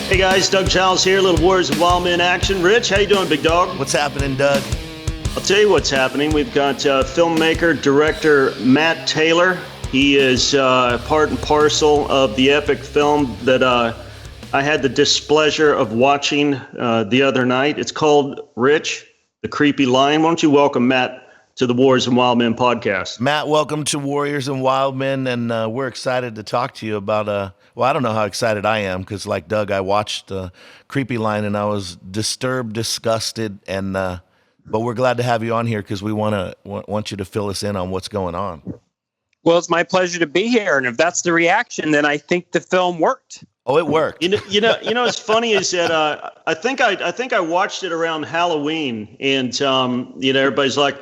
Hey guys, Doug Giles here, Little Warriors and Wildmen action. Rich, how you doing, big dog? What's happening, Doug? I'll tell you what's happening. We've got filmmaker, director Matt Taylor. He is part and parcel of the epic film that I had the displeasure of watching the other night. It's called Rich, the Creepy Lion. Why don't you welcome Matt to the Warriors and Wildmen podcast? Matt, welcome to Warriors and Wildmen, and we're excited to talk to you about well, I don't know how excited I am because, like Doug, I watched Creepy Lion and I was disturbed, disgusted, and but we're glad to have you on here because we want you to fill us in on what's going on. Well, it's my pleasure to be here, and if that's the reaction, then I think the film worked. Oh, it worked. You know, what's funny is that I think I watched it around Halloween, and everybody's like,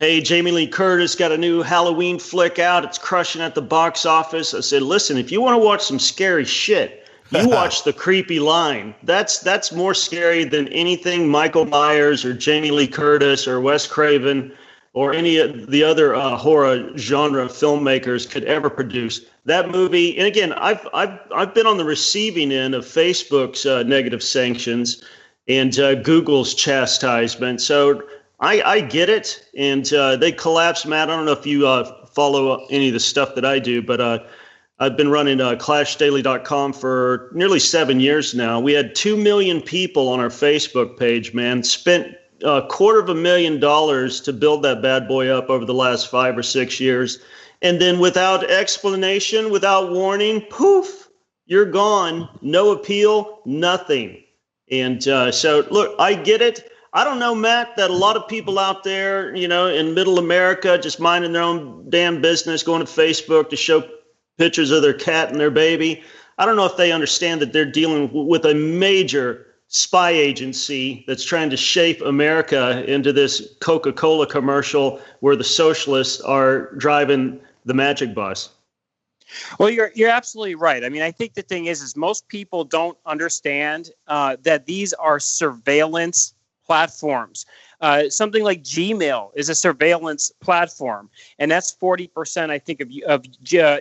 "Hey, Jamie Lee Curtis got a new Halloween flick out. It's crushing at the box office." I said, "Listen, if you want to watch some scary shit, you watch The Creepy Lion. That's more scary than anything Michael Myers or Jamie Lee Curtis or Wes Craven or any of the other horror genre filmmakers could ever produce." That movie, and again, I've been on the receiving end of Facebook's negative sanctions and Google's chastisement. So I get it, and they collapsed. Matt, I don't know if you follow any of the stuff that I do, but I've been running ClashDaily.com for nearly 7 years now. We had 2 million people on our Facebook page, man. Spent $250,000 to build that bad boy up over the last 5 or 6 years. And then without explanation, without warning, poof, you're gone. No appeal, nothing. And so, look, I get it. I don't know, Matt, that a lot of people out there, in middle America, just minding their own damn business, going to Facebook to show pictures of their cat and their baby. I don't know if they understand that they're dealing with a major spy agency that's trying to shape America into this Coca-Cola commercial where the socialists are driving the magic bus. Well, you're absolutely right. I mean, I think the thing is most people don't understand that these are surveillance platforms. Something like Gmail is a surveillance platform, and that's 40%, I think, of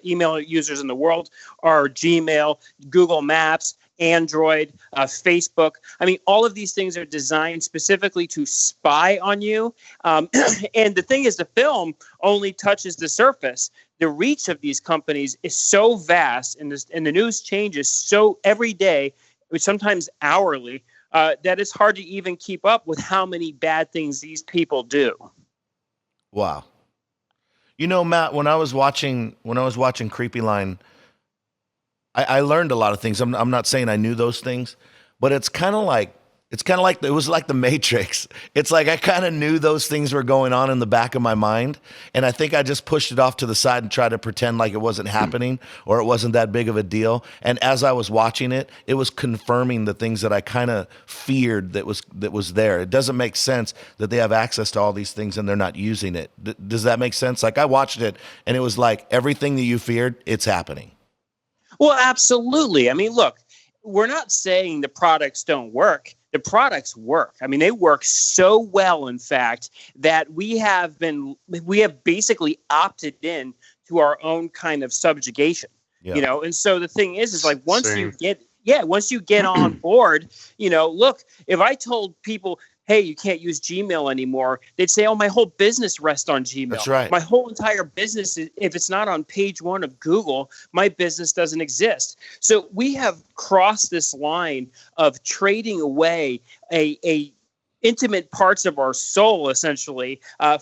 email users in the world are Gmail, Google Maps, Android, Facebook. I mean, all of these things are designed specifically to spy on you. And the thing is, the film only touches the surface. The reach of these companies is so vast, and the news changes so every day, sometimes hourly, that it's hard to even keep up with how many bad things these people do. Wow. Matt, when I was watching Creepy Line, I learned a lot of things. I'm not saying I knew those things, but it's kind of like it was like the Matrix. It's like I kind of knew those things were going on in the back of my mind, and I think I just pushed it off to the side and tried to pretend like it wasn't happening or it wasn't that big of a deal. And as I was watching it, it was confirming the things that I kind of feared that was there. It doesn't make sense that they have access to all these things and they're not using it. Does that make sense? Like I watched it and it was like everything that you feared, it's happening. Well, absolutely. I mean, look, we're not saying the products don't work. The products work. I mean, they work so well, in fact, that we have basically opted in to our own kind of subjugation, And so the thing is like once you get on board, look, if I told people, hey, you can't use Gmail anymore, they'd say, oh, my whole business rests on Gmail. That's right. My whole entire business, if it's not on page one of Google, my business doesn't exist. So we have crossed this line of trading away a intimate parts of our soul, essentially,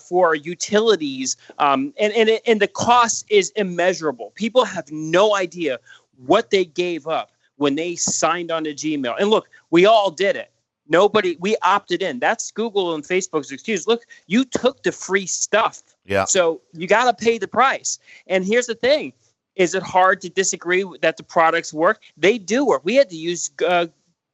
for utilities. And the cost is immeasurable. People have no idea what they gave up when they signed on to Gmail. And look, we all did it. We opted in. That's Google and Facebook's excuse. Look, you took the free stuff. Yeah. So you got to pay the price. And here's the thing. Is it hard to disagree that the products work? They do work. We had to use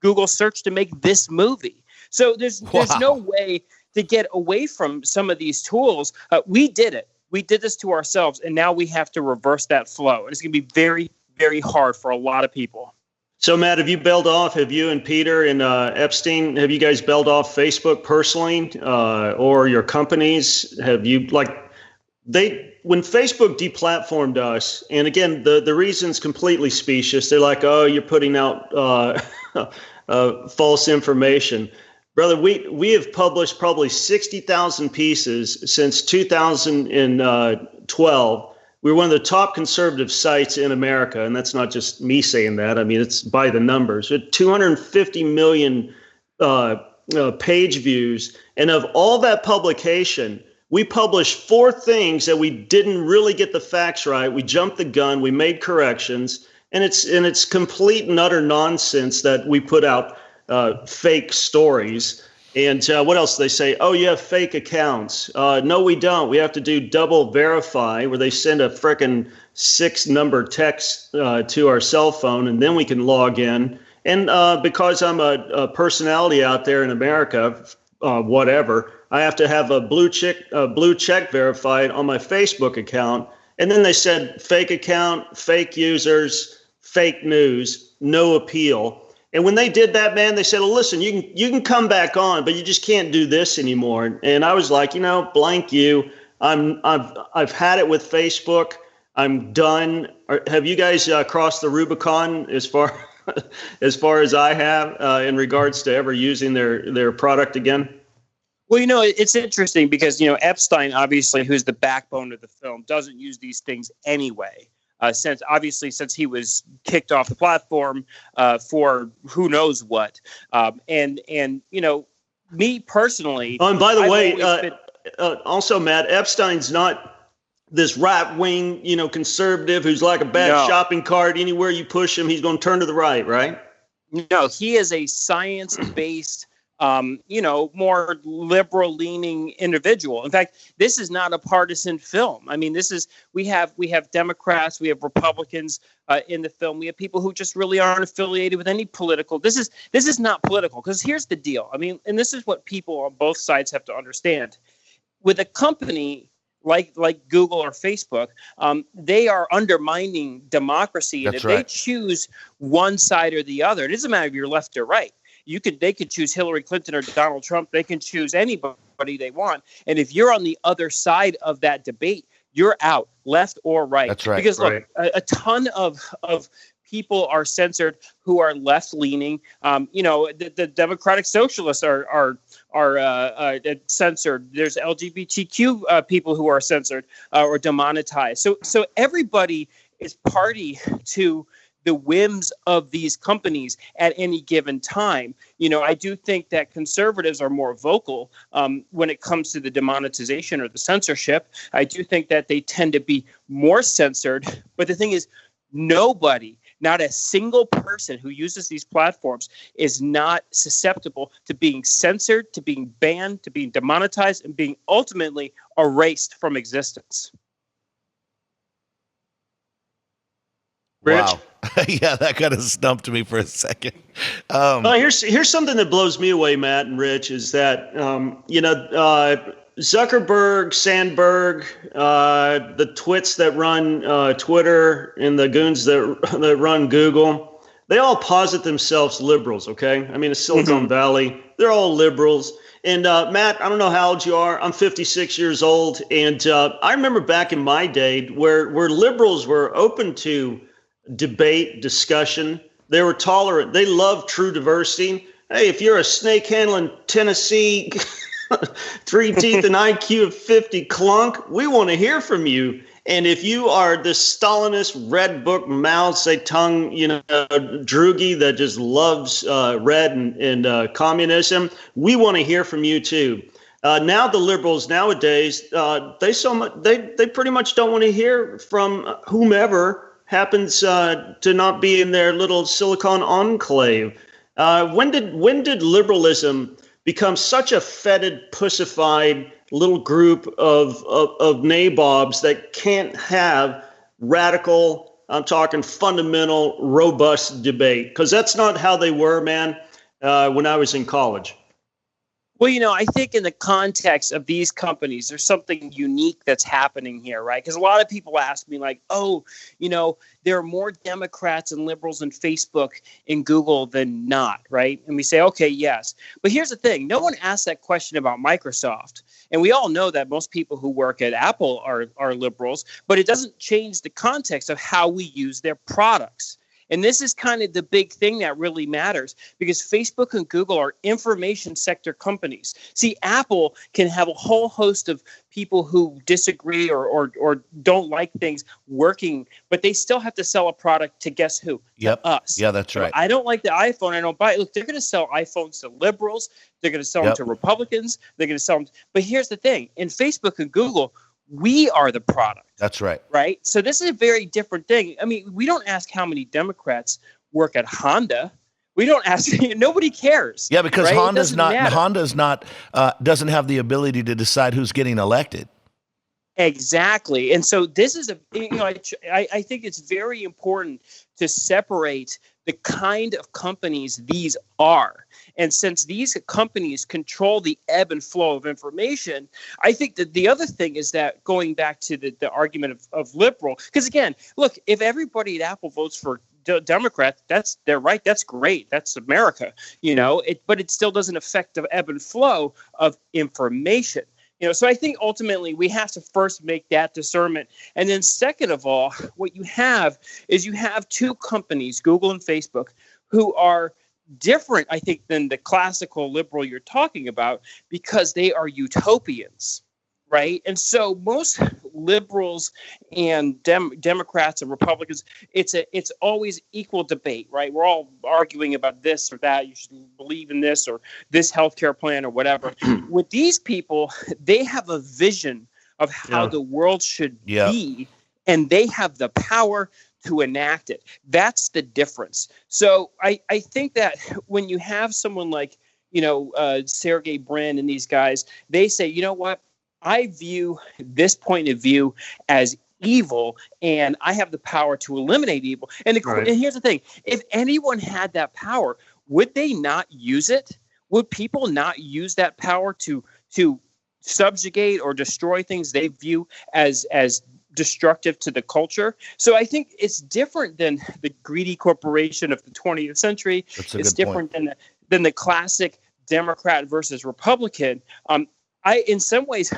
Google search to make this movie. So there's no way to get away from some of these tools. We did it. We did this to ourselves. And now we have to reverse that flow. And it's going to be very, very hard for a lot of people. So, Matt, have you and Peter and Epstein, have you guys bailed off Facebook personally or your companies? Have you, when Facebook deplatformed us, and again, the reason's completely specious. They're like, oh, you're putting out false information. Brother, we have published probably 60,000 pieces since 2012. We're one of the top conservative sites in America, and that's not just me saying that. I mean, it's by the numbers. 250 million page views, and of all that publication, we published 4 things that we didn't really get the facts right. We jumped the gun. We made corrections, and it's complete and utter nonsense that we put out fake stories. And what else do they say? Oh, you have fake accounts. No, we don't. We have to do double verify, where they send a frickin' 6-number text to our cell phone, and then we can log in. And because I'm a personality out there in America, whatever, I have to have a blue check verified on my Facebook account. And then they said fake account, fake users, fake news, no appeal. And when they did that, man, they said, well, listen, you can come back on, but you just can't do this anymore. And I was like, blank you. I've had it with Facebook. I'm done. Have you guys crossed the Rubicon as far as I have in regards to ever using their product again? Well, it's interesting because, Epstein, obviously, who's the backbone of the film, doesn't use these things anyway. Since he was kicked off the platform for who knows what. And me personally. Oh, and by the way, also, Matt, Epstein's not this right-wing, conservative who's like a bad shopping cart. Anywhere you push him, he's going to turn to the right? No, he is a science-based more liberal-leaning individual. In fact, this is not a partisan film. I mean, we have Democrats, we have Republicans in the film. We have people who just really aren't affiliated with any political. This is not political, because here's the deal. I mean, and this is what people on both sides have to understand. With a company like Google or Facebook, they are undermining democracy, and if they choose one side or the other, it doesn't matter if you're left or right. They could choose Hillary Clinton or Donald Trump. They can choose anybody they want. And if you're on the other side of that debate, you're out, left or right. That's right. Because look, a ton of people are censored who are left leaning. The Democratic Socialists are censored. There's LGBTQ people who are censored or demonetized. So everybody is party to the whims of these companies at any given time. I do think that conservatives are more vocal when it comes to the demonetization or the censorship. I do think that they tend to be more censored. But the thing is, nobody, not a single person who uses these platforms is not susceptible to being censored, to being banned, to being demonetized, and being ultimately erased from existence. Rich? Wow. Yeah, that kind of stumped me for a second. Here's something that blows me away, Matt and Rich, is that Zuckerberg, Sandberg, the twits that run Twitter, and the goons that run Google, they all posit themselves liberals. Okay, I mean, it's Silicon Valley. They're all liberals. And Matt, I don't know how old you are. I'm 56 years old, and I remember back in my day where liberals were open to debate, discussion. They were tolerant. They loved true diversity. Hey, if you're a snake handling Tennessee, 3 teeth and IQ of 50 clunk, we want to hear from you. And if you are this Stalinist, red book, Mao Zedong, droogie that just loves red and communism, we want to hear from you too. Now the liberals nowadays, they pretty much don't want to hear from whomever happens to not be in their little Silicon enclave. When did liberalism become such a fetid, pussified little group of nabobs that can't have radical, I'm talking fundamental, robust debate? Because that's not how they were, man, when I was in college. Well, I think in the context of these companies, there's something unique that's happening here, right? Because a lot of people ask me like, there are more Democrats and liberals in Facebook and Google than not, right? And we say, okay, yes. But here's the thing. No one asked that question about Microsoft. And we all know that most people who work at Apple are liberals, but it doesn't change the context of how we use their products. And this is kind of the big thing that really matters, because Facebook and Google are information sector companies. See, Apple can have a whole host of people who disagree or don't like things working, but they still have to sell a product to guess who? Yep. To us. Yeah, that's right. So I don't like the iPhone. I don't buy it. Look, they're going to sell iPhones to liberals. They're going to sell them to Republicans. They're going to sell them. But here's the thing. In Facebook and Google, we are the product. That's right. Right? So this is a very different thing. I mean, we don't ask how many Democrats work at Honda. We don't ask. Nobody cares. Yeah, because right? Honda's not doesn't have the ability to decide who's getting elected. Exactly. And so this is I think it's very important to separate the kind of companies these are. And since these companies control the ebb and flow of information, I think that the other thing is that, going back to the argument of liberal, because again, look, if everybody at Apple votes for Democrat, they're right. That's great. That's America, but it still doesn't affect the ebb and flow of information. So I think ultimately we have to first make that discernment. And then second of all, what you have is two companies, Google and Facebook, who are different, I think, than the classical liberal you're talking about, because they are utopians, right? And so most liberals and Democrats and Republicans, it's always equal debate, right? We're all arguing about this or that. You should believe in this or this healthcare plan or whatever. With these people, they have a vision of how the world should be, and they have the power to enact it. That's the difference. So I think that when you have someone like, Sergey Brin and these guys, they say, you know what? I view this point of view as evil, and I have the power to eliminate evil. And here's the thing. If anyone had that power, would they not use it? Would people not use that power to subjugate or destroy things they view as destructive to the culture? So I think it's different than the greedy corporation of the 20th century. It's different than the classic Democrat versus Republican. In some ways,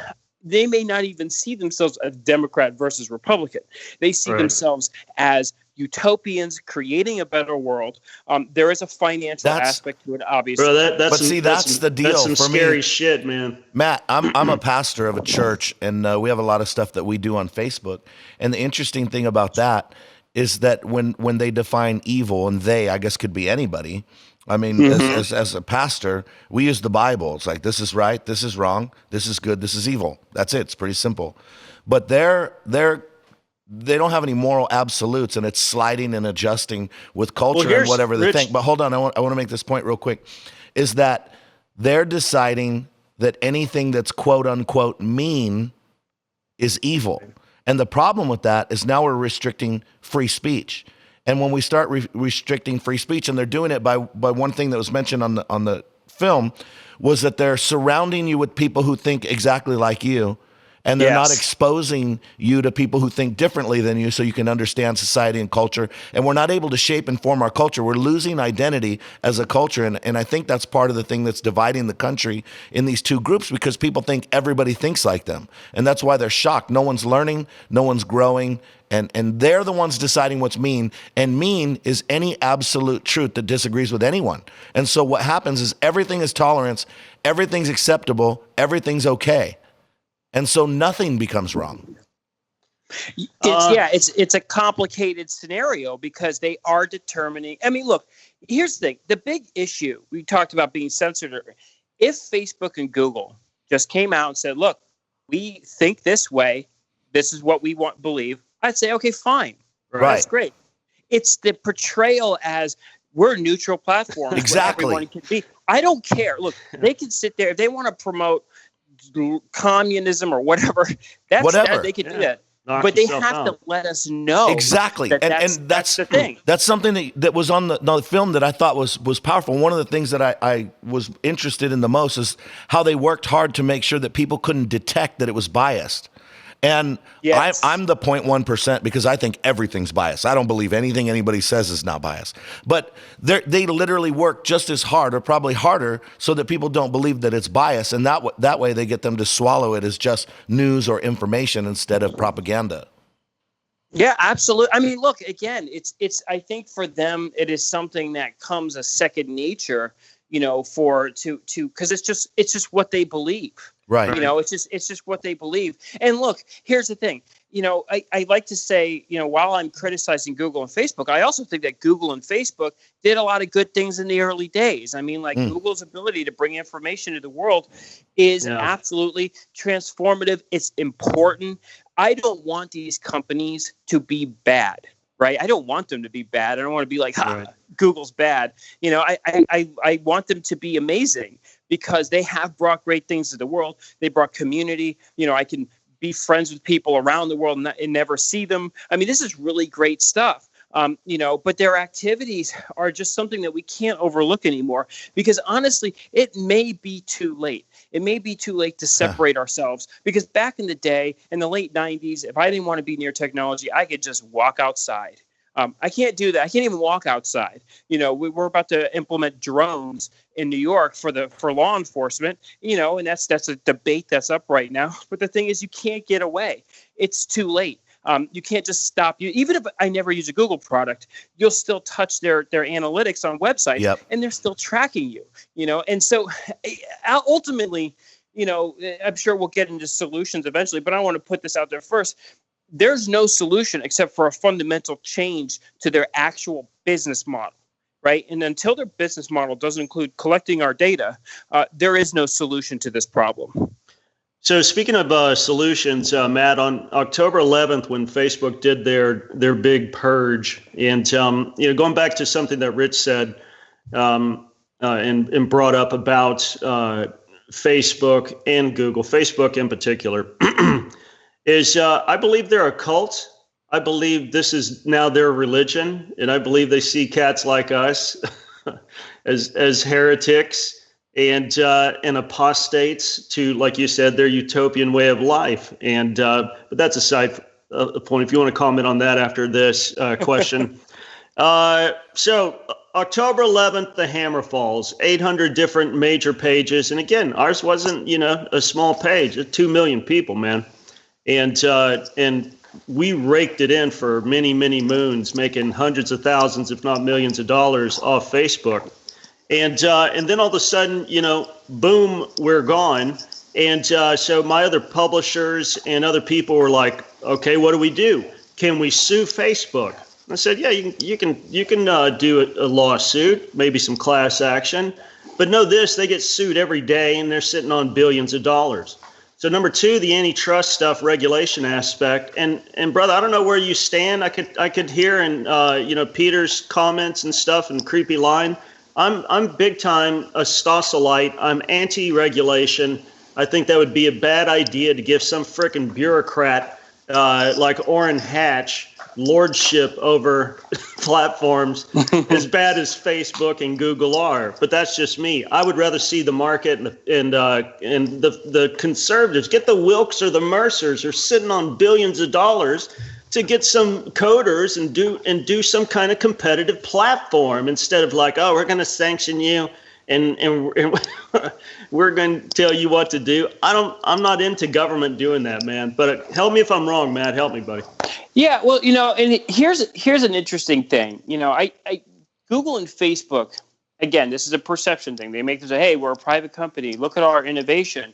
they may not even see themselves as Democrat versus Republican. They see themselves as utopians creating a better world. There is a financial aspect to it, obviously. Bro, that's the deal. That's some for scary me, shit, man. Matt, I'm a pastor of a church, and we have a lot of stuff that we do on Facebook. And the interesting thing about that is that when they define evil, and I guess could be anybody. I mean, as a pastor, we use the Bible. It's like, this is right, this is wrong, this is good, this is evil. That's it. It's pretty simple. But they don't have any moral absolutes, and it's sliding and adjusting with culture and whatever they think. But hold on, I want to make this point real quick, is that they're deciding that anything that's quote unquote mean is evil. And the problem with that is now we're restricting free speech. And when we start restricting free speech, and they're doing it by one thing that was mentioned on the film, was that they're surrounding you with people who think exactly like you, and they're not exposing you to people who think differently than you, so you can understand society and culture. And we're not able to shape and form our culture. We're losing identity as a culture, and I think that's part of the thing that's dividing the country in these two groups, because people think everybody thinks like them, and that's why they're shocked. No one's learning, no one's growing. And they're the ones deciding what's mean. And mean is any absolute truth that disagrees with anyone. And so what happens is everything is tolerance, everything's acceptable, everything's okay. And so nothing becomes wrong. It's a complicated scenario, because they are determining. I mean, look, here's the thing. The big issue, we talked about being censored. If Facebook and Google just came out and said, look, we think this way, this is what we believe, I'd say, okay, fine. Right. That's great. It's the portrayal as we're a neutral platform. Exactly. Where everyone can be. I don't care. Look, they can sit there. If they want to promote communism or whatever, they can do that. But they have to let us know. Exactly. That's the thing. That's something that was on the film that I thought was powerful. One of the things that I was interested in the most is how they worked hard to make sure that people couldn't detect that it was biased. And I'm the 0.1% because I think everything's biased. I don't believe anything anybody says is not biased. But they literally work just as hard, or probably harder, so that people don't believe that it's biased. And that way they get them to swallow it as just news or information instead of propaganda. Yeah, absolutely. I mean, look, again, it's I think for them it is something that comes a second nature, for to because it's just what they believe. Right. It's just what they believe. And look, here's the thing. I like to say, while I'm criticizing Google and Facebook, I also think that Google and Facebook did a lot of good things in the early days. I mean, like Google's ability to bring information to the world is absolutely transformative. It's important. I don't want these companies to be bad, right? I don't want them to be bad. I don't want to be like, Right. Google's bad. I want them to be amazing because they have brought great things to the world. They brought community. I can be friends with people around the world and never see them. I mean, this is really great stuff. But their activities are just something that we can't overlook anymore because honestly, it may be too late. It may be too late to separate ourselves because back in the day, in the late 90s, if I didn't want to be near technology, I could just walk outside. I can't do that. I can't even walk outside. We're about to implement drones in New York for law enforcement, and that's a debate that's up right now. But the thing is, you can't get away. It's too late. You can't just stop you. Even if I never use a Google product, you'll still touch their analytics on websites, and they're still tracking you. And so ultimately, I'm sure we'll get into solutions eventually, but I want to put this out there first. There's no solution except for a fundamental change to their actual business model, right? And until their business model doesn't include collecting our data, there is no solution to this problem. So speaking of solutions, Matt, on October 11th, when Facebook did their big purge, and going back to something that Rich said and brought up about Facebook and Google, Facebook in particular, is I believe they're a cult. I believe this is now their religion, and I believe they see cats like us as heretics and apostates to, like you said, their utopian way of life. And but that's a side point. If you want to comment on that after this question. So October 11th, the hammer falls. 800 different major pages, and again, ours wasn't a small page. 2 million people, man, and we raked it in for many, many moons, making hundreds of thousands, if not millions of dollars off Facebook. And then all of a sudden, boom, we're gone. And so my other publishers and other people were like, okay, what do we do? Can we sue Facebook? I said, yeah, you can do a lawsuit, maybe some class action. But know this, they get sued every day and they're sitting on billions of dollars. So number two, the antitrust stuff, regulation aspect, and brother, I don't know where you stand. I could hear in Peter's comments and stuff and creepy line. I'm big time a Stosselite. I'm anti-regulation. I think that would be a bad idea to give some frickin' bureaucrat like Orrin Hatch lordship over platforms as bad as Facebook and Google are. But that's just me. I would rather see the market and the conservatives get the Wilks or the Mercers are sitting on billions of dollars to get some coders and do some kind of competitive platform instead of like, oh, we're going to sanction you and we're going to tell you what to do. I'm not into government doing that, man. But help me if I'm wrong, Matt. Help me, buddy. Yeah, well, and here's an interesting thing. I Google and Facebook, again, this is a perception thing. They make them say, hey, we're a private company. Look at our innovation.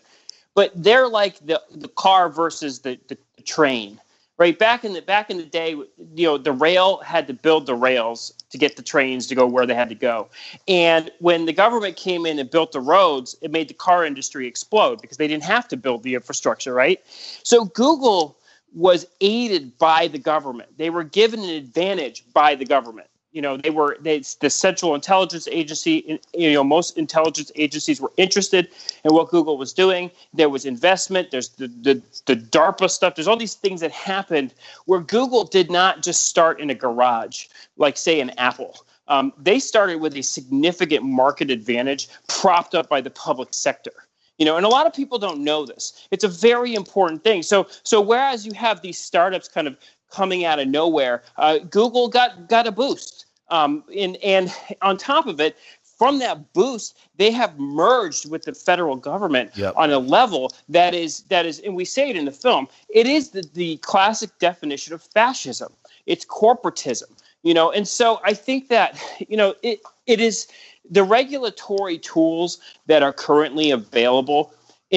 But they're like the car versus the train. Right, back in the day, the rail had to build the rails to get the trains to go where they had to go. And when the government came in and built the roads, it made the car industry explode because they didn't have to build the infrastructure, right? So Google was aided by the government. They were given an advantage by the government. The Central Intelligence Agency, most intelligence agencies were interested in what Google was doing. There was investment. There's the DARPA stuff. There's all these things that happened where Google did not just start in a garage, like, say, an Apple. They started with a significant market advantage propped up by the public sector. And a lot of people don't know this. It's a very important thing. So whereas you have these startups kind of coming out of nowhere, Google got a boost. And on top of it, from that boost, they have merged with the federal government Yep. on a level that is, and we say it in the film, it is the classic definition of fascism. It's corporatism, and so I think that, it is the regulatory tools that are currently available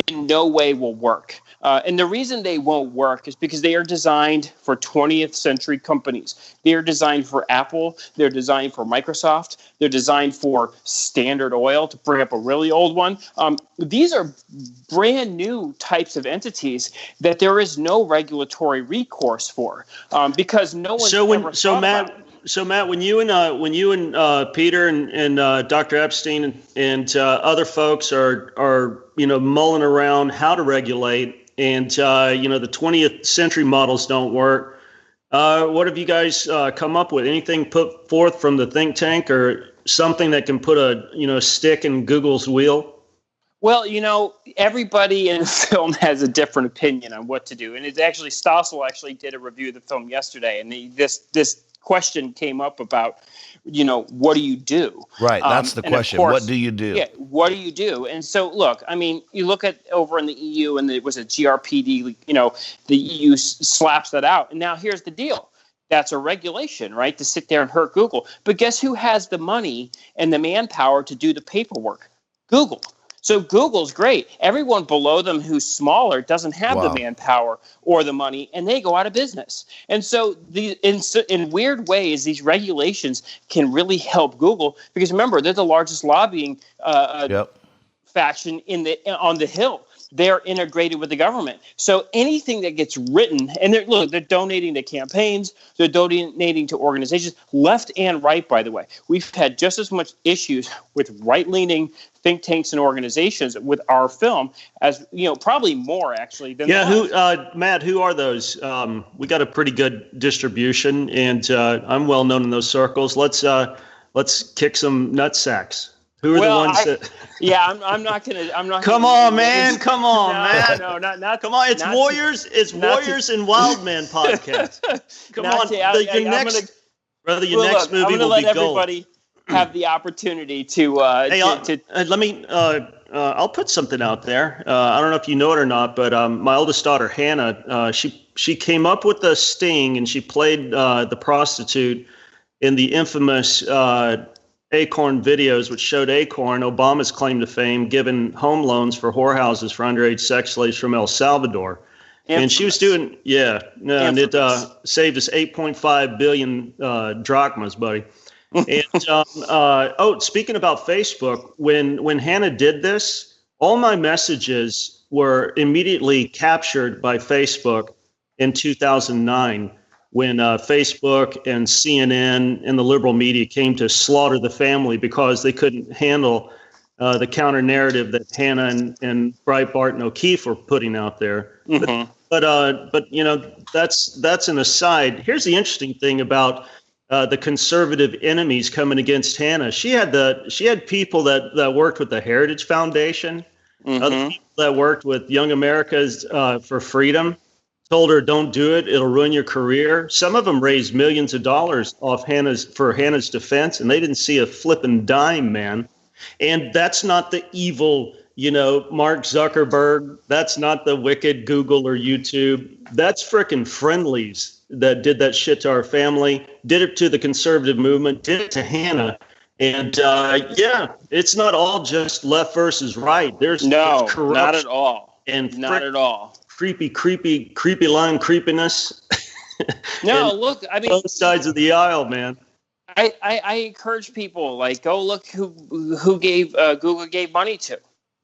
in no way will work. And the reason they won't work is because they are designed for 20th century companies. They are designed for Apple. They're designed for Microsoft. They're designed for Standard Oil, to bring up a really old one. These are brand new types of entities that there is no regulatory recourse for, because no one's ever thought about it. So Matt, when you and Peter and Dr. Epstein and other folks are mulling around how to regulate, and the 20th century models don't work, what have you guys come up with? Anything put forth from the think tank, or something that can put a stick in Google's wheel? Well, everybody in the film has a different opinion on what to do, and it's actually Stossel actually did a review of the film yesterday, and this question came up about, what do you do? Right, that's the question. Course, what do you do? Yeah, what do you do? And so, look, I mean, you look at over in the EU, and it was a GRPD. The EU slaps that out, and now here's the deal. That's a regulation, right, to sit there and hurt Google. But guess who has the money and the manpower to do the paperwork? Google. So Google's great. Everyone below them who's smaller doesn't have the manpower or the money, and they go out of business. And so in weird ways, these regulations can really help Google, because remember, they're the largest lobbying faction on the Hill. They're integrated with the government. So anything that gets written, and they're donating to campaigns, they're donating to organizations, left and right, by the way. We've had just as much issues with right-leaning think tanks and organizations with our film as, probably more actually than Matt, who are those? We got a pretty good distribution, and I'm well known in those circles. Let's kick some nutsacks. Who are the ones that? Yeah, I'm not gonna. Come on, man! Come on, man! No, not. Come on, it's Warriors. It's Warriors and Wildmen podcast. Come on, your next movie will be gold. I'm gonna let everybody have the opportunity to. Let me. I'll put something out there. I don't know if you know it or not, but my oldest daughter Hannah, she came up with the sting, and she played the prostitute in the infamous Acorn videos, which showed Acorn, Obama's claim to fame, giving home loans for whorehouses for underage sex slaves from El Salvador. Infamous. And she was doing, and it saved us 8.5 billion drachmas, buddy. And speaking about Facebook, when Hannah did this, all my messages were immediately captured by Facebook in 2009. When Facebook and CNN and the liberal media came to slaughter the family because they couldn't handle the counter narrative that Hannah and Breitbart and O'Keefe were putting out there. Mm-hmm. But that's an aside. Here's the interesting thing about the conservative enemies coming against Hannah. She had people that worked with the Heritage Foundation, other people that worked with Young Americans for Freedom. Told her, don't do it. It'll ruin your career. Some of them raised millions of dollars for Hannah's defense, and they didn't see a flipping dime, man. And that's not the evil, Mark Zuckerberg. That's not the wicked Google or YouTube. That's frickin' friendlies that did that shit to our family, did it to the conservative movement, did it to Hannah. And it's not all just left versus right. There's corruption. Not at all. And not at all. Creepy line creepiness. No, look, I mean, both sides of the aisle, man. I encourage people, go look who gave Google gave money to.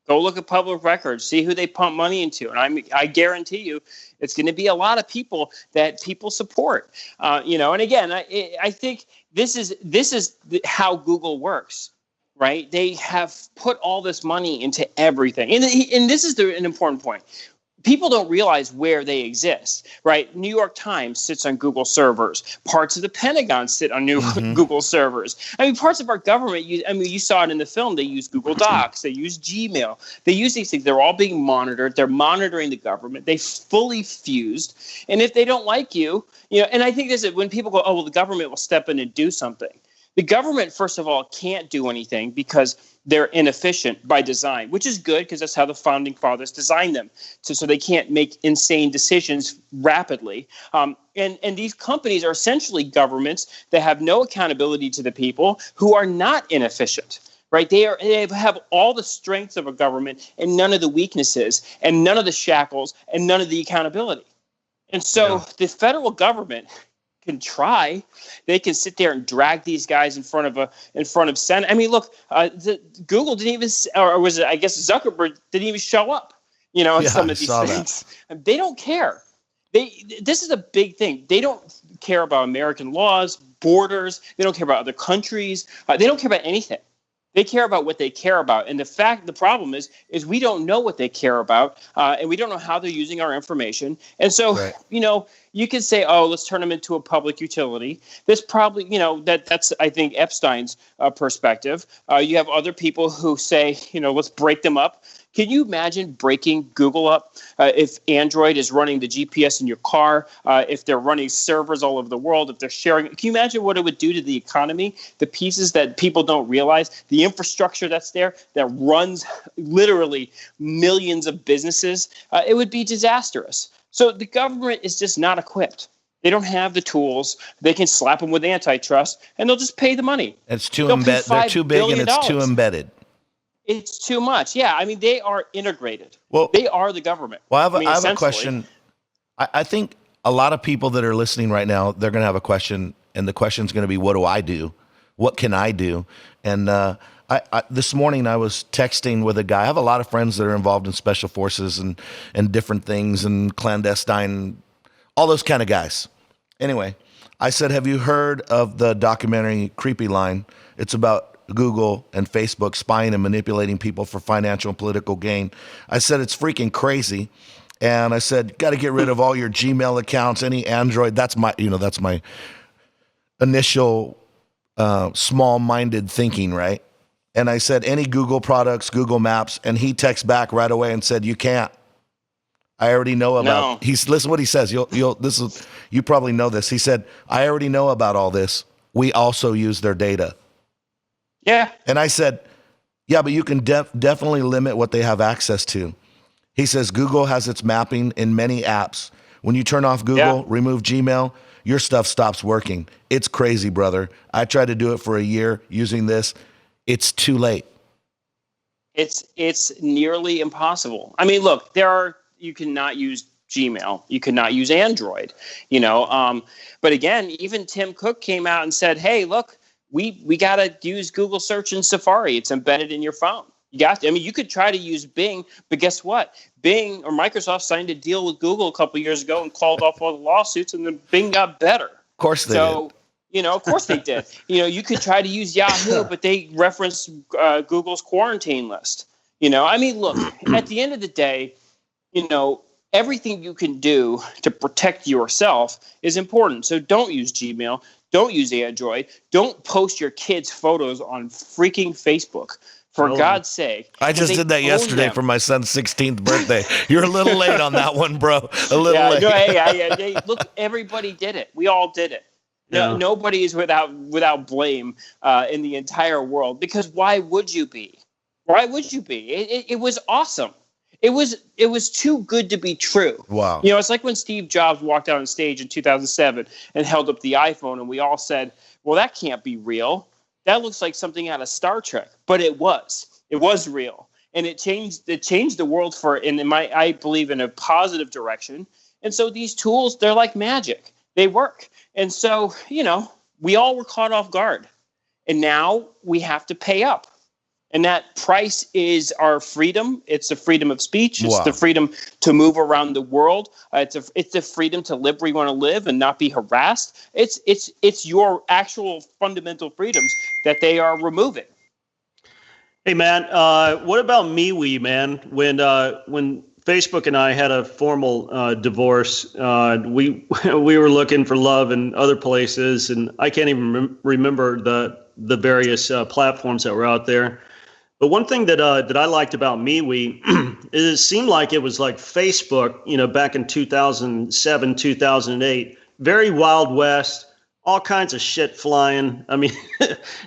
Go look at public records, see who they pump money into, and I guarantee you, it's going to be a lot of people that people support. And again, I think this is how Google works. Right? They have put all this money into everything, and this is an important point. People don't realize where they exist, right? New York Times sits on Google servers. Parts of the Pentagon sit on Google servers. I mean, parts of our government, you saw it in the film. They use Google Docs. They use Gmail. They use these things. They're all being monitored. They're monitoring the government. They fully fused. And if they don't like you, and I think this is when people go, oh, well, the government will step in and do something. The government, first of all, can't do anything because they're inefficient by design, which is good because that's how the founding fathers designed them, so they can't make insane decisions rapidly. And these companies are essentially governments that have no accountability to the people, who are not inefficient. Right? They have all the strengths of a government and none of the weaknesses and none of the shackles and none of the accountability. And so the federal government can try. They can sit there and drag these guys in front of Senate. I mean, look, Google didn't even, or was it, I guess Zuckerberg didn't even show up, in some of these things. That. They don't care. This is a big thing. They don't care about American laws, borders. They don't care about other countries. They don't care about anything. They care about what they care about. And the problem is we don't know what they care about, and we don't know how they're using our information. And so, you can say, oh, let's turn them into a public utility. This probably, that's, I think, Epstein's perspective. You have other people who say, let's break them up. Can you imagine breaking Google up if Android is running the GPS in your car, if they're running servers all over the world, if they're sharing? Can you imagine what it would do to the economy, the pieces that people don't realize, the infrastructure that's there that runs literally millions of businesses? It would be disastrous. So the government is just not equipped. They don't have the tools. They can slap them with antitrust, and they'll just pay the money. It's too embedded. They're too big, and it's too embedded. It's too much. Yeah, I mean, they are integrated. Well, they are the government. Well, I have a question. I think a lot of people that are listening right now, they're going to have a question, and the question is going to be, what do I do? What can I do? And I this morning I was texting with a guy. I have a lot of friends that are involved in special forces and different things and clandestine, all those kind of guys. Anyway, I said, have you heard of the documentary Creepy Line? It's about Google and Facebook spying and manipulating people for financial and political gain. I said, it's freaking crazy. And I said, got to get rid of all your Gmail accounts, any Android. That's my initial small-minded thinking, right? And I said, any Google products, Google Maps, and he texts back right away and said, you can't. I already know about. No. Listen what he says. You probably know this. He said, I already know about all this. We also use their data. Yeah. And I said, yeah, but you can definitely limit what they have access to. He says Google has its mapping in many apps. When you turn off Google, remove Gmail, your stuff stops working. It's crazy, brother. I tried to do it for a year using this. It's too late. It's nearly impossible. I mean, look, you cannot use Gmail. You cannot use Android, but again, even Tim Cook came out and said, hey, look, we got to use Google search and Safari. It's embedded in your phone. You got to. I mean, you could try to use Bing, but guess what? Bing or Microsoft signed a deal with Google a couple of years ago and called off all the lawsuits, and then Bing got better. Of course they did. Of course they did. You could try to use Yahoo, but they reference Google's quarantine list. I mean, look, at the end of the day, everything you can do to protect yourself is important. So don't use Gmail. Don't use Android. Don't post your kids' photos on freaking Facebook. For God's sake. I just did that yesterday for my son's 16th birthday. You're a little late on that one, bro. A little late. Hey, look, everybody did it. We all did it. No, nobody is without blame in the entire world. Because why would you be? Why would you be? It was awesome. It was too good to be true. Wow. It's like when Steve Jobs walked out on stage in 2007 and held up the iPhone, and we all said, well, that can't be real. That looks like something out of Star Trek. But it was real. And it changed the world I believe, in a positive direction. And so these tools, they're like magic. They work. And so, we all were caught off guard. And now we have to pay up. And that price is our freedom. It's the freedom of speech. It's the freedom to move around the world. It's the freedom to live where you want to live and not be harassed. It's your actual fundamental freedoms that they are removing. Hey man, what about MeWe, man? When Facebook and I had a formal divorce, we were looking for love in other places, and I can't even remember the various platforms that were out there. But one thing that I liked about MeWe is it seemed like it was like Facebook, back in 2007, 2008, very Wild West, all kinds of shit flying. I mean,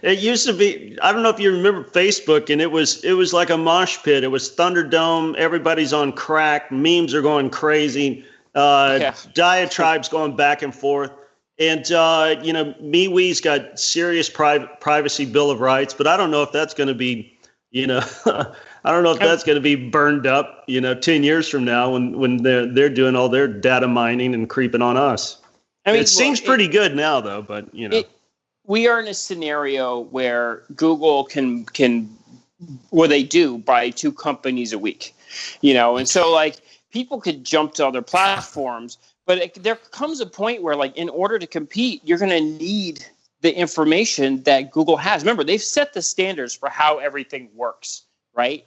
it used to be, I don't know if you remember Facebook, and it was like a mosh pit. It was Thunderdome. Everybody's on crack. Memes are going crazy. Diatribes going back and forth. And, MeWe's got serious privacy bill of rights, but I don't know if that's going to be, I don't know if that's going to be burned up, 10 years from now when they're doing all their data mining and creeping on us. I mean, it seems pretty good now, though, but, we are in a scenario where Google can they do buy 2 companies a week, and so like people could jump to other platforms, but there comes a point where like in order to compete, you're going to need the information that Google has. Remember, they've set the standards for how everything works, right?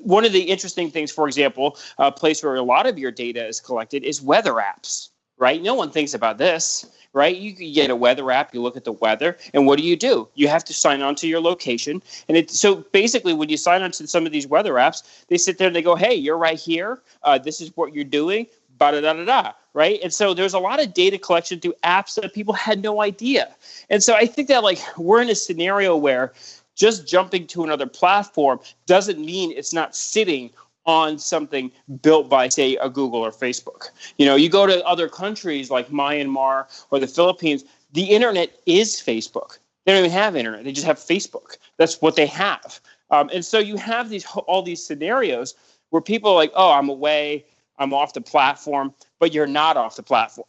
One of the interesting things, for example, a place where a lot of your data is collected is weather apps, right? No one thinks about this, right? You get a weather app, you look at the weather, and what do? You have to sign on to your location. And so basically when you sign on to some of these weather apps, they sit there and they go, hey, you're right here. This is what you're doing, ba-da-da-da-da, right? And so there's a lot of data collection through apps that people had no idea. And so I think that like we're in a scenario where just jumping to another platform doesn't mean it's not sitting on something built by, say, a Google or Facebook. You go to other countries like Myanmar or the Philippines, the internet is Facebook. They don't even have internet. They just have Facebook. That's what they have. And so you have all these scenarios where people are like, oh, I'm away, I'm off the platform, but you're not off the platform.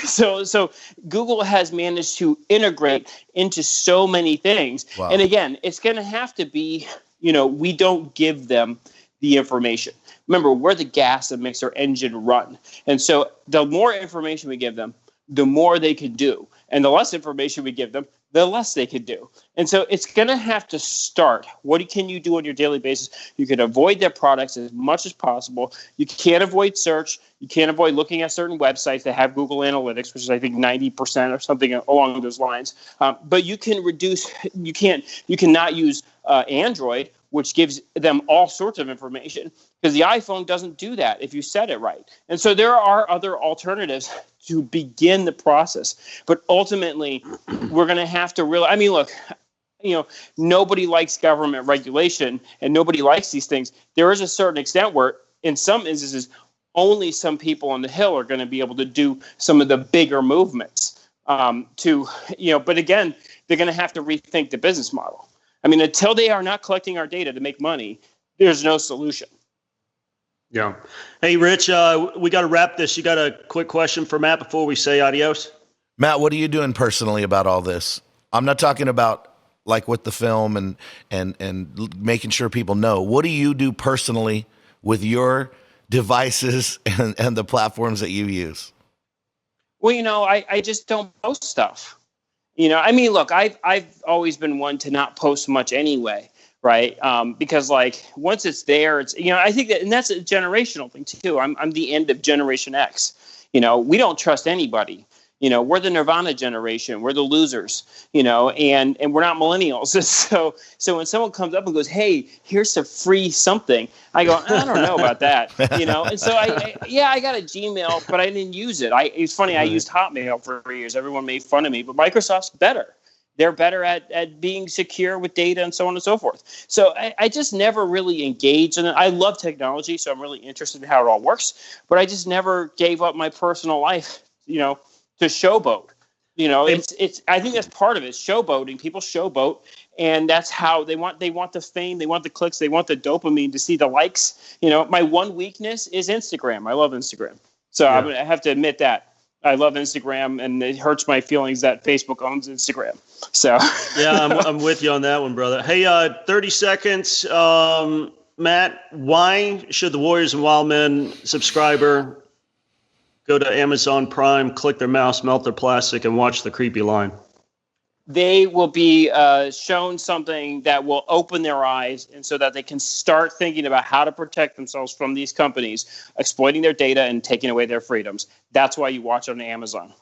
So Google has managed to integrate into so many things. Wow. And again, it's going to have to be, we don't give them the information. Remember, we're the gas that makes our engine run. And so the more information we give them, the more they can do. And the less information we give them, the less they can do. And so it's going to have to start. What can you do on your daily basis? You can avoid their products as much as possible. You can't avoid search. You can't avoid looking at certain websites that have Google Analytics, which is, I think, 90% or something along those lines. But you can reduce, you cannot use Android, which gives them all sorts of information, because the iPhone doesn't do that if you set it right. And so there are other alternatives to begin the process. But ultimately, we're going to have to really, I mean, look, nobody likes government regulation and nobody likes these things. There is a certain extent where in some instances, only some people on the Hill are going to be able to do some of the bigger movements but again, they're going to have to rethink the business model. I mean, until they are not collecting our data to make money, there's no solution. Yeah. Hey, Rich, we got to wrap this. You got a quick question for Matt before we say adios? Matt, what are you doing personally about all this? I'm not talking about like with the film and making sure people know. What do you do personally with your devices and the platforms that you use? Well, I just don't post stuff. I mean, look, I've always been one to not post much anyway, right? Because like once it's there, it's I think that, and that's a generational thing too. I'm the end of Generation X. We don't trust anybody. We're the Nirvana generation. We're the losers. And we're not millennials. So when someone comes up and goes, "Hey, here's a free something," I go, "I don't know about that." And so I got a Gmail, but I didn't use it. It's funny. I used Hotmail for 3 years. Everyone made fun of me, but Microsoft's better. They're better at being secure with data and so on and so forth. So I just never really engaged in it. I love technology, so I'm really interested in how it all works. But I just never gave up my personal life, to showboat. It's I think that's part of it. Showboating. People showboat, and that's how they want the fame, they want the clicks, they want the dopamine to see the likes. My one weakness is Instagram. I love Instagram. So yeah. I have to admit that. I love Instagram, and it hurts my feelings that Facebook owns Instagram. So yeah, I'm with you on that one, brother. Hey, 30 seconds, Matt. Why should the Warriors and Wildmen subscriber go to Amazon Prime, click their mouse, melt their plastic, and watch the creepy line? They will be shown something that will open their eyes, and so that they can start thinking about how to protect themselves from these companies exploiting their data and taking away their freedoms. That's why you watch on Amazon.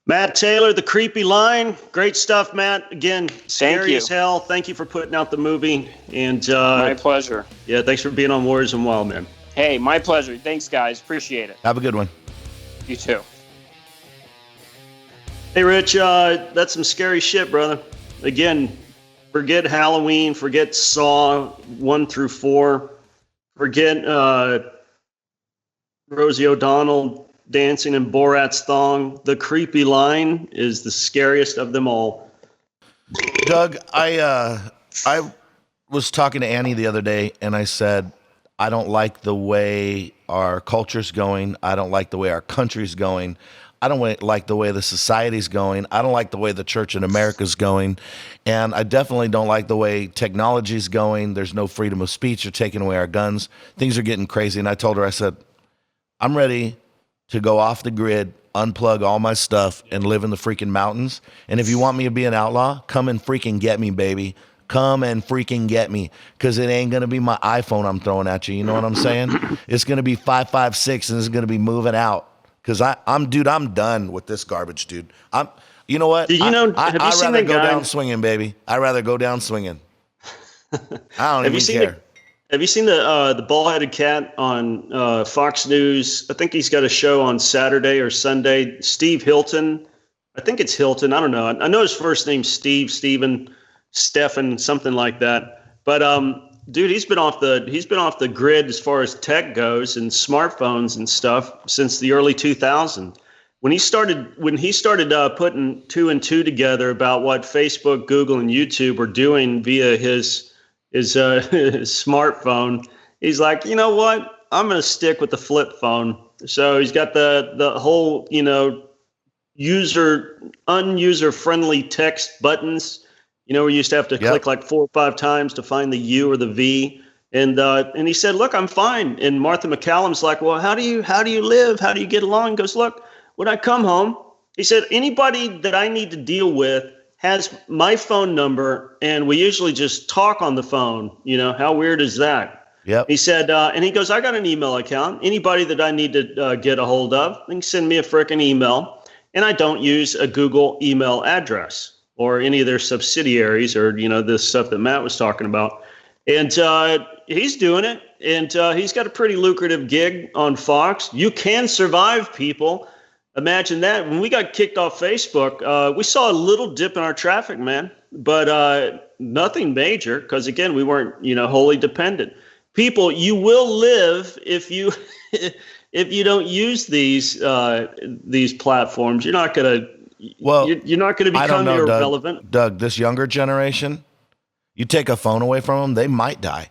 Matt Taylor, The Creepy Line. Great stuff, Matt. Again, scary as hell. Thank you for putting out the movie. And my pleasure. Yeah, thanks for being on Warriors and Wildmen. Hey, my pleasure. Thanks, guys. Appreciate it. Have a good one. You too. Hey, Rich, that's some scary shit, brother. Again, forget Halloween, forget Saw 1 through 4, forget Rosie O'Donnell dancing in Borat's thong. The creepy line is the scariest of them all. Doug, I was talking to Annie the other day, and I said, I don't like the way our culture's going. I don't like the way our country's going. I don't like the way the society's going. I don't like the way the church in America's going. And I definitely don't like the way technology's going. There's no freedom of speech. They're taking away our guns. Things are getting crazy. And I told her, I said, I'm ready to go off the grid, unplug all my stuff, and live in the freaking mountains. And if you want me to be an outlaw, come and freaking get me, baby. Come and freaking get me, because it ain't going to be my iPhone I'm throwing at you. You know what I'm saying? It's going to be 556, and it's going to be moving out. Because I'm done with this garbage, dude. You know what? Did you know? I'd rather go down swinging, baby. I'd rather go down swinging. I don't even care. Have you seen the bald-headed cat on Fox News? I think he's got a show on Saturday or Sunday. Steve Hilton. I think it's Hilton. I don't know. I know his first name's Stephen, Stefan, something like that. But dude, he's been off the grid as far as tech goes and smartphones and stuff since the early 2000s. When he started putting two and two together about what Facebook, Google, and YouTube were doing via his smartphone, he's like, you know what? I'm going to stick with the flip phone. So he's got the whole, unuser friendly text buttons. We used to have to click like 4 or 5 times to find the U or the V. And he said, look, I'm fine. And Martha McCallum's like, well, how do you live? How do you get along? He goes, look, when I come home, he said, anybody that I need to deal with has my phone number, and we usually just talk on the phone. How weird is that? Yep. He said, and he goes, I got an email account. Anybody that I need to get a hold of, they can send me a frickin' email. And I don't use a Google email address or any of their subsidiaries or, this stuff that Matt was talking about. And he's doing it. And he's got a pretty lucrative gig on Fox. You can survive, people. Imagine that. When we got kicked off Facebook, we saw a little dip in our traffic, man. But nothing major because, again, we weren't, wholly dependent. People, you will live if you if you don't use these platforms. You're not going to. Well, you're not going to become irrelevant. Doug, this younger generation, you take a phone away from them, they might die.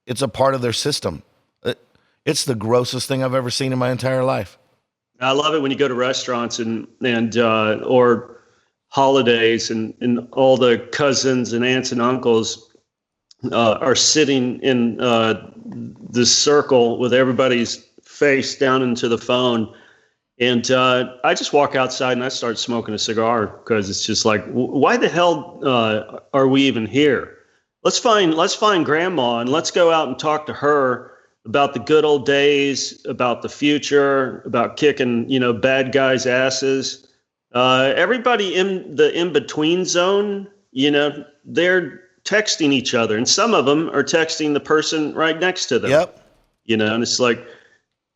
It's a part of their system. It's the grossest thing I've ever seen in my entire life. I love it when you go to restaurants and or holidays and all the cousins and aunts and uncles are sitting in this circle with everybody's face down into the phone. And I just walk outside and I start smoking a cigar because it's just like, why the hell are we even here? Let's find grandma and let's go out and talk to her about the good old days, about the future, about kicking, bad guys' asses. Everybody in the in-between zone, they're texting each other. And some of them are texting the person right next to them. Yep. And it's like,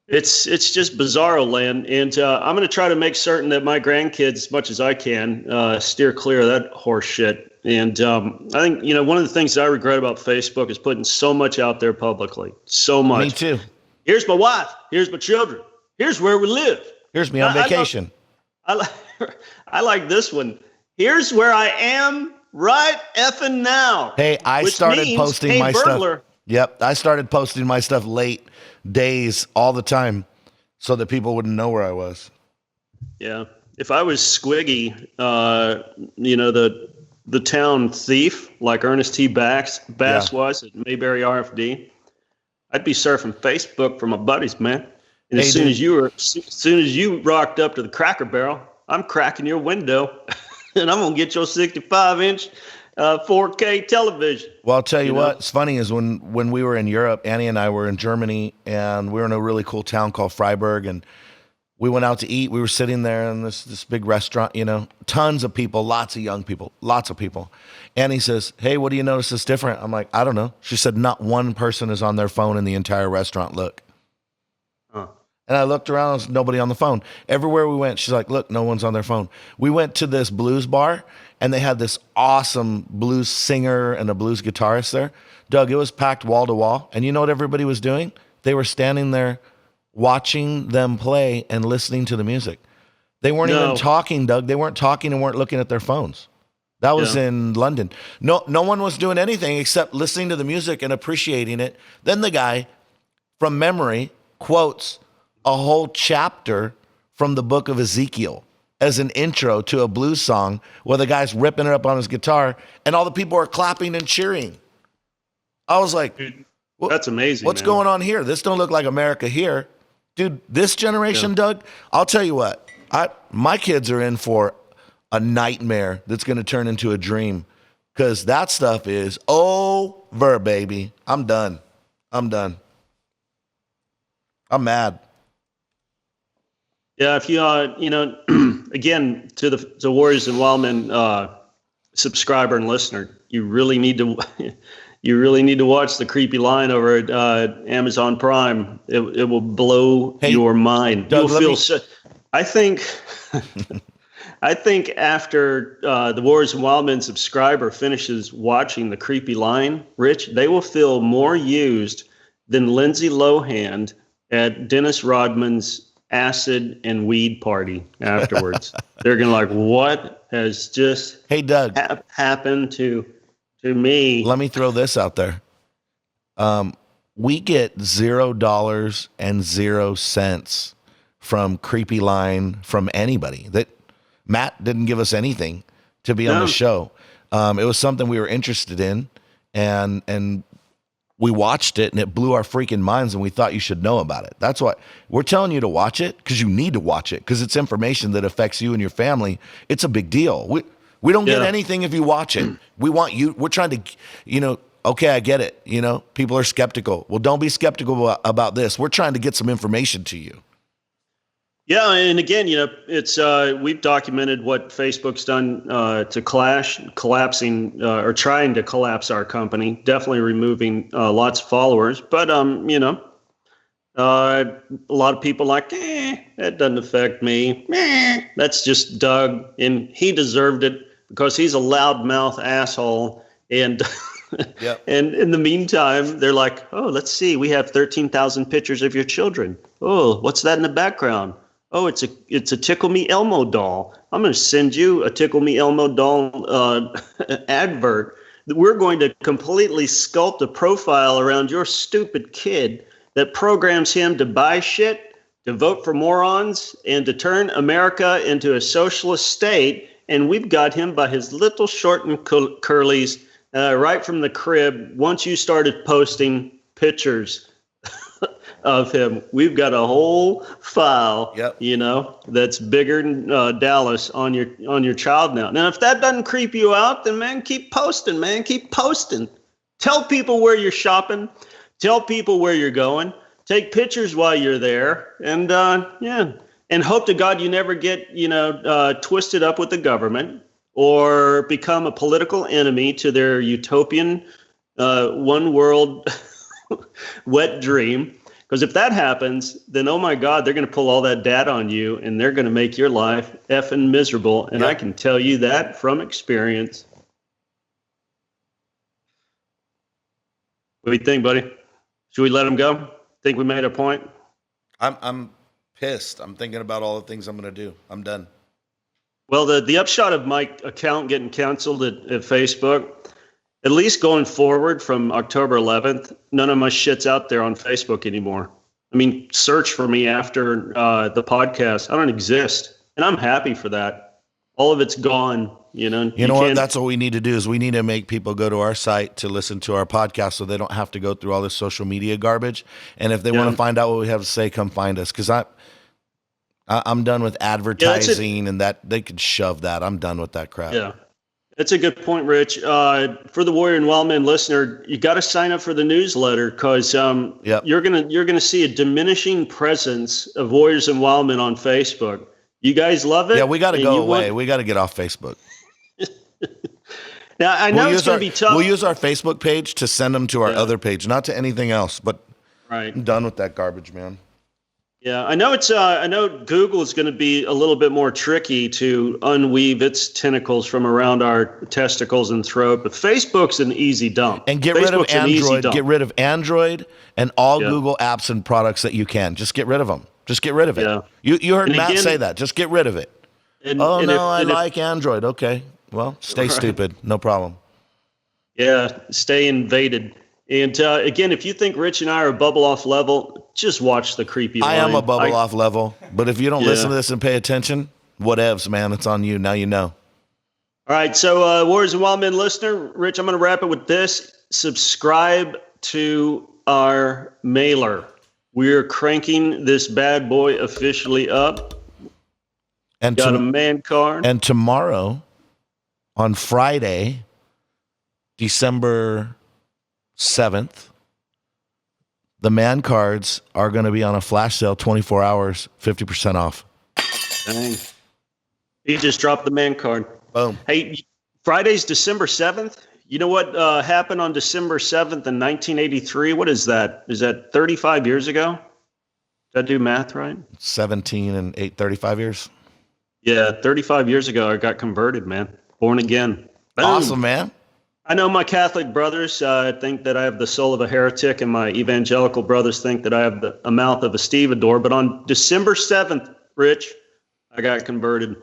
it's just bizarro land. And I'm going to try to make certain that my grandkids, as much as I can, steer clear of that horse shit. And I think, one of the things that I regret about Facebook is putting so much out there publicly. So much. Me too. Here's my wife. Here's my children. Here's where we live. Here's me on vacation. I like this one. Here's where I am right effing now. Hey, I started posting my burglar. Stuff. Yep. I started posting my stuff late days all the time so that people wouldn't know where I was. Yeah. If I was Squiggy, the town thief, like Ernest T. Bass was at Mayberry RFD, I'd be surfing Facebook for my buddies, man. And as soon as you rocked up to the Cracker Barrel, I'm cracking your window, and I'm gonna get your 65-inch 4K television. Well, I'll tell you what's funny is when we were in Europe, Annie and I were in Germany, and we were in a really cool town called Freiburg, and we went out to eat. We were sitting there in this big restaurant, tons of people, lots of young people, lots of people. Annie says, hey, what do you notice is different? I'm like, I don't know. She said, not one person is on their phone in the entire restaurant. Look. Huh. And I looked around, there's nobody on the phone. Everywhere we went, she's like, look, no one's on their phone. We went to this blues bar, and they had this awesome blues singer and a blues guitarist there. Doug, it was packed wall to wall. And you know what everybody was doing? They were standing there watching them play and listening to the music. They weren't even talking, Doug. They weren't talking and weren't looking at their phones. That was in London. No one was doing anything except listening to the music and appreciating it. Then the guy, from memory, quotes a whole chapter from the book of Ezekiel as an intro to a blues song where the guy's ripping it up on his guitar and all the people are clapping and cheering. I was like, dude, that's amazing. What's going on here? This don't look like America here. Dude, this generation, Doug, I'll tell you what, my kids are in for a nightmare that's going to turn into a dream because that stuff is over, baby. I'm done. I'm mad. Yeah, if you again, to the Warriors and Wildmen subscriber and listener, you really need to watch The Creepy Line over at Amazon Prime. It will blow your mind. Doug, You'll feel I think after the Warriors and Wildmen subscriber finishes watching The Creepy Line, Rich, they will feel more used than Lindsay Lohan at Dennis Rodman's acid and weed party afterwards. They're gonna like, what has just happened to me? Let me throw this out there. We get $0.00 from Creepy Line from anybody. That Matt didn't give us anything to be on the show. It was something we were interested in, and we watched it, and it blew our freaking minds, and we thought you should know about it. That's why we're telling you to watch it, because you need to watch it, because it's information that affects you and your family. It's a big deal. We don't get anything if you watch it. We want you. We're trying to, okay, I get it. People are skeptical. Well, don't be skeptical about this. We're trying to get some information to you. Yeah, and again, it's we've documented what Facebook's done to collapsing or trying to collapse our company. Definitely removing lots of followers, but a lot of people like, that doesn't affect me. That's just Doug, and he deserved it because he's a loudmouth asshole. And and in the meantime, they're like, oh, let's see, we have 13,000 pictures of your children. Oh, what's that in the background? Oh, it's a Tickle Me Elmo doll. I'm going to send you a Tickle Me Elmo doll advert. We're going to completely sculpt a profile around your stupid kid that programs him to buy shit, to vote for morons, and to turn America into a socialist state. And we've got him by his little short and curlies right from the crib. Once you started posting pictures of him, we've got a whole file, that's bigger than Dallas on your child now. Now, if that doesn't creep you out, then man, keep posting, man. Keep posting. Tell people where you're shopping. Tell people where you're going. Take pictures while you're there, and and hope to God you never get twisted up with the government or become a political enemy to their utopian one world wet dream. Because if that happens, then, oh, my God, they're going to pull all that data on you, and they're going to make your life effing miserable. And I can tell you that from experience. What do you think, buddy? Should we let them go? Think we made a point? I'm pissed. I'm thinking about all the things I'm going to do. I'm done. Well, the upshot of my account getting canceled at Facebook, at least going forward from October 11th, none of my shit's out there on Facebook anymore. I mean, search for me after the podcast. I don't exist, and I'm happy for that. All of it's gone. You know what? That's what we need to do is we need to make people go to our site to listen to our podcast so they don't have to go through all this social media garbage. And if they want to find out what we have to say, come find us. Because I'm done with advertising and that they can shove that. I'm done with that crap. Yeah. That's a good point, Rich. For the Warrior and Wildman listener, you got to sign up for the newsletter because you're gonna see a diminishing presence of Warriors and Wildmen on Facebook. You guys love it. Yeah, we got to go away. We got to get off Facebook. Now I know it's going to be tough. We'll use our Facebook page to send them to our other page, not to anything else. But I'm done with that garbage, man. Yeah, I know I know Google is going to be a little bit more tricky to unweave its tentacles from around our testicles and throat, but Facebook's an easy dump. And get rid of Android. Get rid of Android and all Google apps and products that you can. Just get rid of them. Just get rid of it. Yeah. You heard Matt say that. Just get rid of it. I like Android. Okay. Well, stay stupid. No problem. Yeah, stay invaded. And again, if you think Rich and I are bubble off level, just watch the creepy line. I am a bubble off level, but if you don't listen to this and pay attention, whatevs, man. It's on you. Now you know. All right, so Warriors and Wildmen listener, Rich, I'm going to wrap it with this. Subscribe to our mailer. We're cranking this bad boy officially up. And got a man card. And tomorrow, on Friday, December 7th, the man cards are going to be on a flash sale, 24 hours, 50% off. Dang. He just dropped the man card. Boom. Hey, Friday's December 7th. You know what happened on December 7th in 1983? What is that? Is that 35 years ago? Did I do math right? 17 and 35 years. Yeah, 35 years ago, I got converted, man. Born again. Boom. Awesome, man. I know my Catholic brothers think that I have the soul of a heretic, and my evangelical brothers think that I have a mouth of a stevedore. But on December 7th, Rich, I got converted.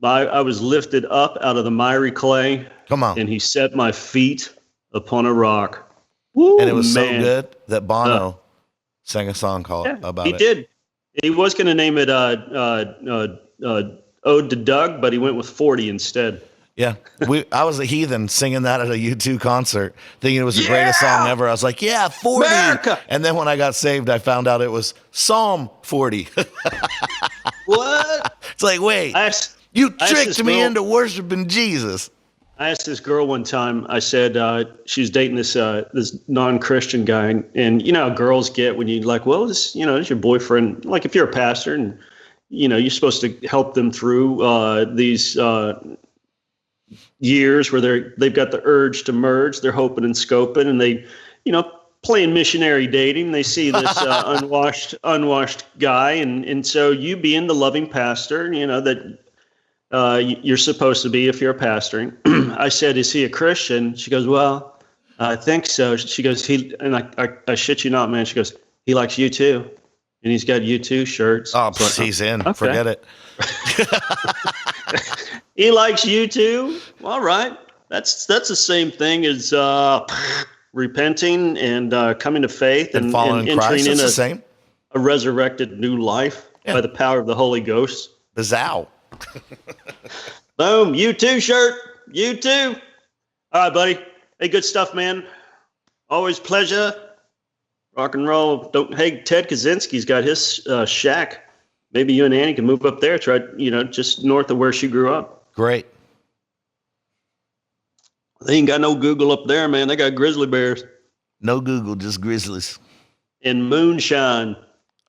I was lifted up out of the miry clay. Come on. And he set my feet upon a rock. Woo, and it was so good that Bono sang a song called about it. He did. He was going to name it Ode to Doug, but he went with 40 instead. Yeah, I was a heathen singing that at a U2 concert, thinking it was the greatest song ever. I was like, 40. America! And then when I got saved, I found out it was Psalm 40. What? It's like, wait, you tricked me into worshiping Jesus. I asked this girl one time, I said, she was dating this non-Christian guy. And you know how girls get when you like, well, this your boyfriend. Like if you're a pastor and, you're supposed to help them through these years where they've got the urge to merge. They're hoping and scoping, and they, playing missionary dating. They see this unwashed guy, and so you being the loving pastor, that you're supposed to be if you're a pastor. I said, "Is he a Christian?" She goes, "Well, I think so." She goes, I shit you not, man. She goes, "He likes you too, and he's got U2 shirts." Oh, so he's in. Okay. Forget it. He likes you too. All right, that's the same thing as repenting and coming to faith and following Christ. It's the same. A resurrected new life by the power of the Holy Ghost. Bazow. Boom! You too, shirt. You too. All right, buddy. Hey, good stuff, man. Always pleasure. Rock and roll. Hey, Ted Kaczynski's got his shack. Maybe you and Annie can move up there. Try, just north of where she grew up. Great. They ain't got no Google up there, man. They got grizzly bears. No Google, just grizzlies. And moonshine.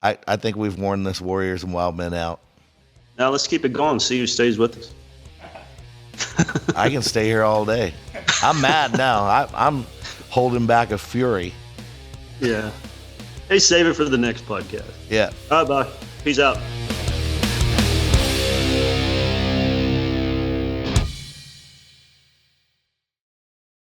I think we've worn this Warriors and Wildmen out. Now let's keep it going. See who stays with us. I can stay here all day. I'm mad now. I'm holding back a fury. Yeah. Hey, save it for the next podcast. Yeah. All right, bye. Peace out.